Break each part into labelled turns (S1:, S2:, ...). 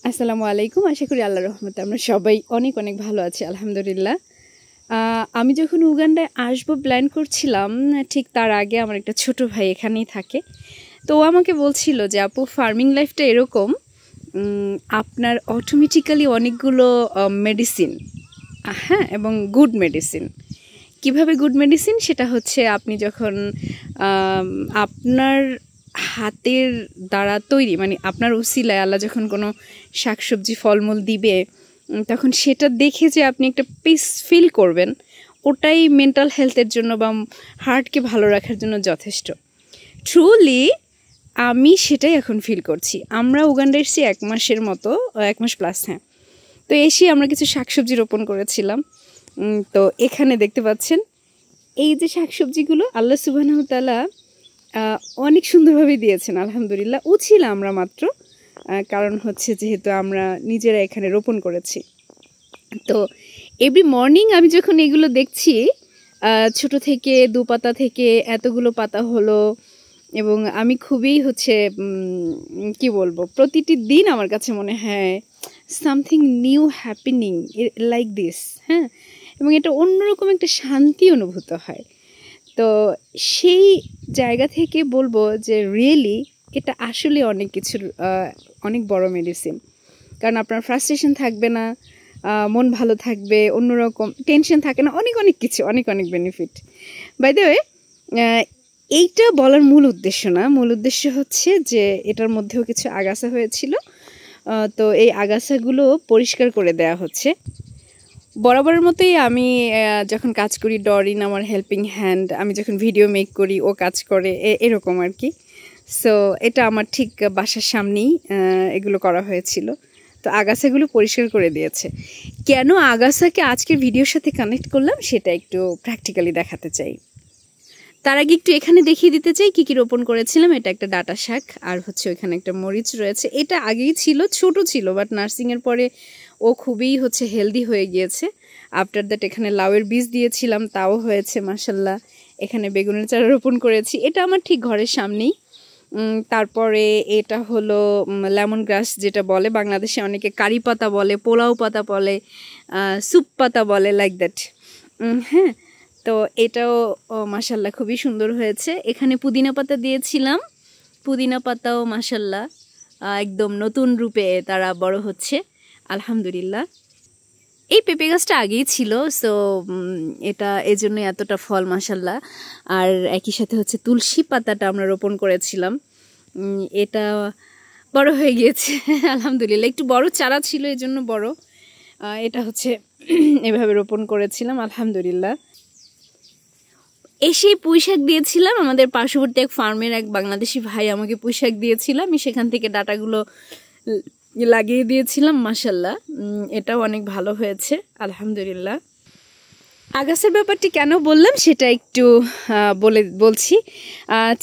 S1: আসসালামু আলাইকুম। আশা করি আল্লাহর রহমতে আমরা সবাই অনেক অনেক ভালো আছি আলহামদুলিল্লাহ। আমি যখন উগান্ডায় আসবো প্ল্যান করছিলাম, ঠিক তার আগে আমার একটা ছোট ভাই এখানেই থাকে। তো ও আমাকে বলছিল যে আপু ফার্মিং লাইফটা এরকম, আপনার অটোমেটিক্যালি অনেকগুলো মেডিসিন, হ্যাঁ, এবং গুড মেডিসিন। কিভাবে গুড মেডিসিন? সেটা হচ্ছে আপনি যখন আপনার হাতের দ্বারা তৈরি, মানে আপনার উসিলায় আল্লাহ যখন কোনো শাকসবজি ফলমূল দিবে, তখন সেটা দেখে যে আপনি একটা পিস ফিল করবেন, ওটাই মেন্টাল হেলথের জন্য বা হার্টকে ভালো রাখার জন্য যথেষ্ট। ট্রুলি আমি সেটাই এখন ফিল করছি। আমরা উগান্ডা এসেছি 1 মাসের মতো, 1 মাস প্লাস, হ্যাঁ। তো এসে আমরা কিছু শাকসবজি রোপণ করেছিলাম। তো এখানে দেখতে পাচ্ছেন এই যে শাকসবজিগুলো আল্লাহ সুবহানাহু ওয়া তাআলা অনেক সুন্দরভাবে দিয়েছেন আলহামদুলিল্লাহ। ছিলাম আমরা মাত্র, কারণ হচ্ছে যেহেতু আমরা নিজেরা এখানে রোপণ করেছি। তো এভরি মর্নিং আমি যখন এগুলো দেখছি, ছোট থেকে 2 পাতা থেকে এতগুলো পাতা হলো, এবং আমি খুবই হচ্ছে কি বলবো, প্রতিটি দিন আমার কাছে মনে হয় something new happening like this, হ্যাঁ। এবং এটা অন্যরকম একটা শান্তি অনুভূত হয়। তো সেই জায়গা থেকে বলবো যে রিয়েলি এটা আসলে অনেক কিছুর অনেক বড় মেডিসিন। কারণ আপনার ফ্রাস্ট্রেশন থাকবে না, মন ভালো থাকবে, অন্যরকম টেনশন থাকে না, অনেক অনেক কিছু, অনেক অনেক বেনিফিট। বাই দ্য ওয়ে, এইটা বলার মূল উদ্দেশ্য না। মূল উদ্দেশ্য হচ্ছে যে এটার মধ্যেও কিছু আগাছা হয়েছিল, তো এই আগাছাগুলো পরিষ্কার করে দেয়া হচ্ছে। বরাবরের মতোই আমি যখন কাজ করি, ডরিন আমার হেল্পিং হ্যান্ড, আমি যখন ভিডিও মেক করি ও কাজ করে, এরকম আর কি। সো এটা আমার ঠিক বাসার সামনেই এগুলো করা হয়েছিল। তো আগাছাগুলো পরিষ্কার করে দিয়েছে। কেন আগাছাকে আজকের ভিডিওর সাথে কানেক্ট করলাম সেটা একটু প্র্যাকটিক্যালি দেখাতে চাই। তার আগে একটু এখানে দেখিয়ে দিতে চাই কী কী রোপণ করেছিলাম। এটা একটা ডাঁটা শাক, আর হচ্ছে ওইখানে একটা মরিচ রয়েছে। এটা আগেই ছিল, ছোট ছিল, বাট নার্সিংয়ের পরে ও খুবই হচ্ছে হেলদি হয়ে গিয়েছে। আফটার দ্যাট এখানে লাউয়ের বীজ দিয়েছিলাম, তাও হয়েছে মাশাল্লাহ। এখানে বেগুনের চারা রোপণ করেছি, এটা আমার ঠিক ঘরের সামনেই। তারপরে এটা হলো লেমন গ্রাস, যেটা বলে বাংলাদেশে অনেকে কারি পাতা বলে, পোলাও পাতা বলে, স্যুপ পাতা বলে, লাইক দ্যাট, হ্যাঁ। তো এটাও মাশাল্লাহ খুবই সুন্দর হয়েছে। এখানে পুদিনা পাতা দিয়েছিলাম, পুদিনা পাতাও মাশাল্লাহ একদম নতুন রূপে তারা বড় হচ্ছে আলহামদুলিল্লাহ। এই পেঁপে গাছটা আগেই ছিল, সো এটা এজন্য এতটা ফল মাশাল্লাহ। আর একই সাথে হচ্ছে তুলসী পাতাটা আমরা রোপণ করেছিলাম, এটা বড় হয়ে গিয়েছে আলহামদুলিল্লাহ। একটু বড় চারা ছিল এজন্য বড়। এটা হচ্ছে এভাবে রোপণ করেছিলাম আলহামদুলিল্লাহ। এসেই পুঁইশাক দিয়েছিলাম, আমাদের পার্শ্ববর্তী এক ফার্মের এক বাংলাদেশি ভাই আমাকে পুঁইশাক দিয়েছিল, আমি সেখান থেকে ডাটাগুলো লাগিয়ে দিয়েছিলাম মাশাল্লাহ। এটাও অনেক ভালো হয়েছে আলহামদুলিল্লাহ। আগাছার ব্যাপারটি কেন বললাম সেটা একটু বলছি।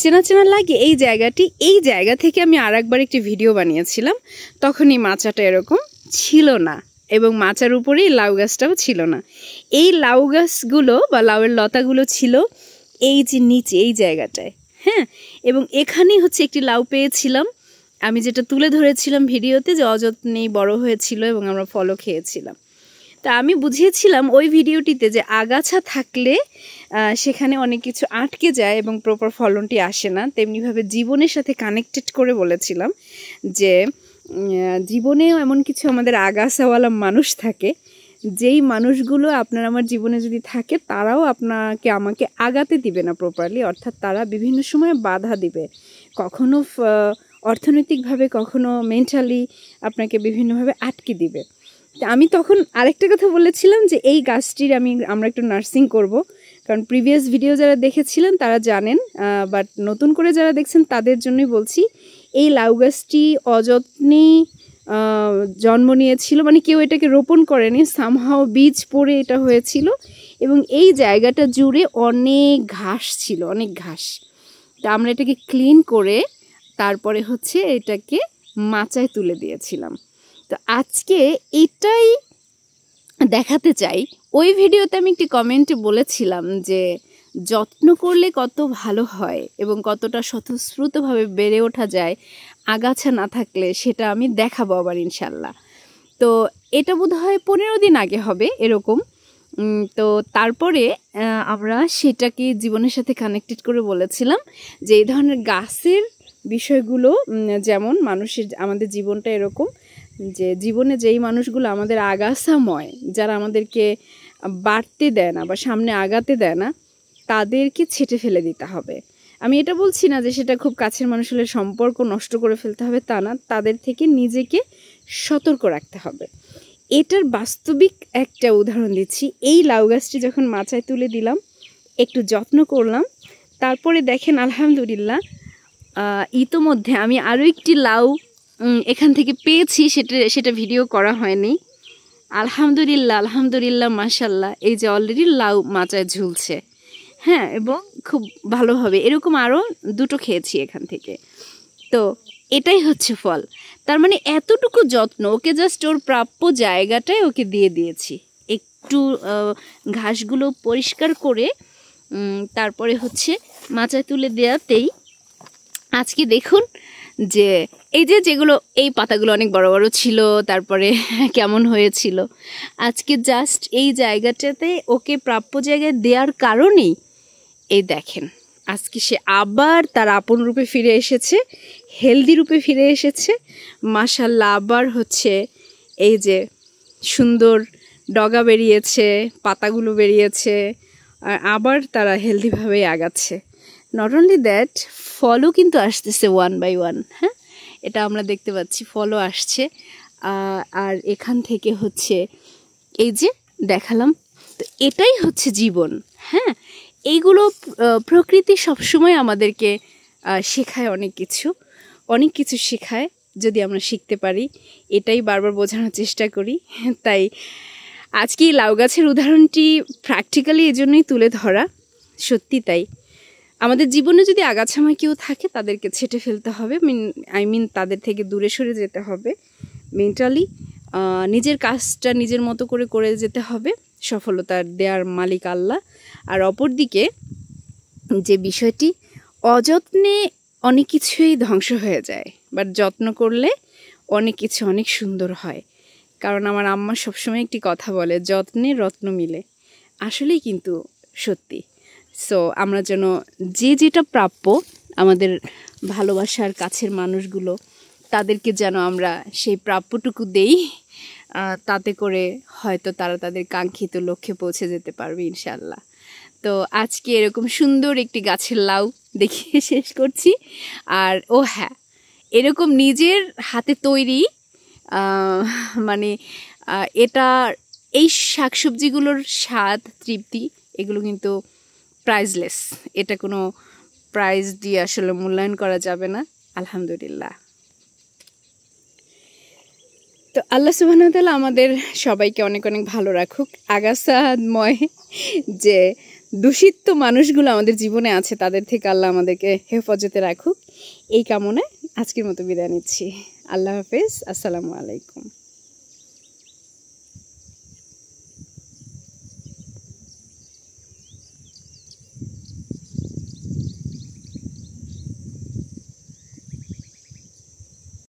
S1: চেনা চেনা লাগে এই জায়গাটি। এই জায়গা থেকে আমি আরেকবার একটি ভিডিও বানিয়েছিলাম, তখন এই মাচাটা এরকম ছিল না, এবং মাচার উপরেই লাউ গাছটাও ছিল না। এই লাউ গাছগুলো বা লাউয়ের লতাগুলো ছিল এই যে নিচে এই জায়গাটায়, হ্যাঁ। এবং এখানেই হচ্ছে একটি লাউ পেয়েছিলাম, আমি যেটা তুলে ধরেছিলাম ভিডিওতে, যে অযত্নেই বড় হয়েছিল এবং আমরা ফলও খেয়েছিলাম। তা আমি বুঝিয়েছিলাম ওই ভিডিওটিতে যে আগাছা থাকলে সেখানে অনেক কিছু আটকে যায় এবং প্রপার ফলনটি আসে না। তেমনিভাবে জীবনের সাথে কানেক্টেড করে বলেছিলাম যে জীবনেও এমন কিছু আমাদের আগাছাওয়ালা মানুষ থাকে, যেই মানুষগুলো আপনার আমার জীবনে যদি থাকে, তারাও আপনাকে আমাকে আগাতে দিবে না প্রপারলি, অর্থাৎ তারা বিভিন্ন সময় বাধা দিবে, কখনো অর্থনৈতিকভাবে, কখনো মেন্টালি আপনাকে বিভিন্নভাবে আটকে দিবে। আমি তখন আরেকটা কথা বলেছিলাম যে এই গাছটির আমরা একটু নার্সিং করব, কারণ প্রিভিয়াস ভিডিও যারা দেখেছিলেন তারা জানেন, বাট নতুন করে যারা দেখছেন তাদের জন্যই বলছি। এই লাউ গাছটি অযত্নে জন্ম নিয়েছিল, মানে কেউ এটাকে রোপণ করেনি, সামহাও বীজ পড়ে এটা হয়েছিল, এবং এই জায়গাটা জুড়ে অনেক ঘাস ছিল, অনেক ঘাস। তা আমরা এটাকে ক্লিন করে তারপরে হচ্ছে এটাকে মাচায় তুলে দিয়েছিলাম। তো আজকে এটাই দেখাতে চাই। ওই ভিডিওতে আমি একটি কমেন্টে বলেছিলাম যে যত্ন করলে কত ভালো হয় এবং কতটা স্বতঃস্ফূর্তভাবে বেড়ে ওঠা যায়। আগাছা না থাকলে সেটা আমি দেখাবো আবার ইনশাল্লাহ। তো এটা বোধহয় 15 দিন আগে হবে এরকম। তো তারপরে আমরা সেটাকে জীবনের সাথে কানেক্টেড করে বলেছিলাম যে এই ধরনের গাছের বিষয়গুলো, যেমন মানুষের আমাদের জীবনটা এরকম যে জীবনে যেই মানুষগুলো আমাদের আগাছাময়, যারা আমাদেরকে বাড়তে দেয় না বা সামনে আগাতে দেয় না, তাদেরকে ছেঁটে ফেলে দিতে হবে। আমি এটা বলছি না যে সেটা খুব কাছের মানুষ হলে সম্পর্ক নষ্ট করে ফেলতে হবে, তা না, তাদের থেকে নিজেকে সতর্ক রাখতে হবে। এটার বাস্তবিক একটা উদাহরণ দিচ্ছি। এই লাউ গাছটি যখন মাচায় তুলে দিলাম, একটু যত্ন করলাম, তারপরে দেখেন আলহামদুলিল্লাহ ইতোমধ্যে আমি আরও একটি লাউ এখান থেকে পেয়েছি, সেটা ভিডিও করা হয়নি। আলহামদুলিল্লাহ মাশাল্লাহ, এই যে অলরেডি লাউ মাচায় ঝুলছে, হ্যাঁ, এবং খুব ভালোভাবে এরকম আরও 2টো খেয়েছি এখান থেকে। তো এটাই হচ্ছে ফল। তার মানে এতটুকু যত্ন, ওকে জাস্ট ওর প্রাপ্য জায়গাটায় ওকে দিয়ে দিয়েছি, একটু ঘাসগুলো পরিষ্কার করে তারপরে হচ্ছে মাচায় তুলে দেওয়াতেই আজকে দেখুন যে এই যেগুলো এই পাতাগুলো অনেক বড় বড় ছিল, তারপরে কেমন হয়েছিল, আজকে জাস্ট এই জায়গাটাতে ওকে প্রাপ্য জায়গায় দেওয়ার কারণেই এই দেখেন আজকে সে আবার তার আপন রূপে ফিরে এসেছে, হেলদি রূপে ফিরে এসেছে মাশাল্লাহ। আবার হচ্ছে এই যে সুন্দর ডগা বেরিয়েছে, পাতাগুলো বেরিয়েছে, আর আবার তারা হেলদিভাবেই আগাচ্ছে। নট অনলি দ্যাট, ফলও কিন্তু আসতেছে 1 by 1, হ্যাঁ, এটা আমরা দেখতে পাচ্ছি, ফলও আসছে। আর এখান থেকে হচ্ছে এই যে দেখালাম, তো এটাই হচ্ছে জীবন, হ্যাঁ। এইগুলো প্রকৃতি সবসময় আমাদেরকে শেখায়, অনেক কিছু শেখায় যদি আমরা শিখতে পারি, এটাই বারবার বোঝানোর চেষ্টা করি। তাই আজকে এই লাউ গাছের উদাহরণটি প্র্যাকটিক্যালি এই জন্যই তুলে ধরা। সত্যি তাই, আমাদের জীবনে যদি আগাছাময় কেউ থাকে তাদেরকে ছেঁটে ফেলতে হবে, তাদের থেকে দূরে সরে যেতে হবে। মেন্টালি নিজের কাজটা নিজের মতো করে যেতে হবে, সফলতার দেয়ার মালিক আল্লাহ। আর অপরদিকে যে বিষয়টি, অযত্নে অনেক কিছুই ধ্বংস হয়ে যায়, বাট যত্ন করলে অনেক কিছু অনেক সুন্দর হয়। কারণ আমার আম্মা সবসময় একটি কথা বলে, যত্নে রত্ন মিলে, আসলেই কিন্তু সত্যি। সো আমরা যেন যেটা প্রাপ্য আমাদের ভালোবাসার কাছের মানুষগুলো, তাদেরকে যেন আমরা সেই প্রাপ্যটুকু দেই, তাতে করে হয়তো তারা তাদের কাঙ্ক্ষিত লক্ষ্যে পৌঁছে যেতে পারবে ইনশাল্লাহ। তো আজকে এরকম সুন্দর একটি গাছের লাউ দেখিয়ে শেষ করছি। আর হ্যাঁ, এরকম নিজের হাতে তৈরি মানে এই শাকসবজিগুলোর স্বাদ, তৃপ্তি, এগুলো কিন্তু প্রাইজলেস, এটা কোনো প্রাইজ দিয়ে আসলে মূল্যায়ন করা যাবে না। আলহামদুলিল্লাহ। তো আল্লাহ সুবহানাহু ওয়া তাআলা আমাদের সবাইকে অনেক অনেক ভালো রাখুক। আগাছাময় যে দূষিত মানুষগুলো আমাদের জীবনে আছে, তাদের থেকে আল্লাহ আমাদেরকে হেফাজতে রাখুক, এই কামনায় আজকের মতো বিদায় নিচ্ছি। আল্লাহ হাফেজ, আসসালামু আলাইকুম।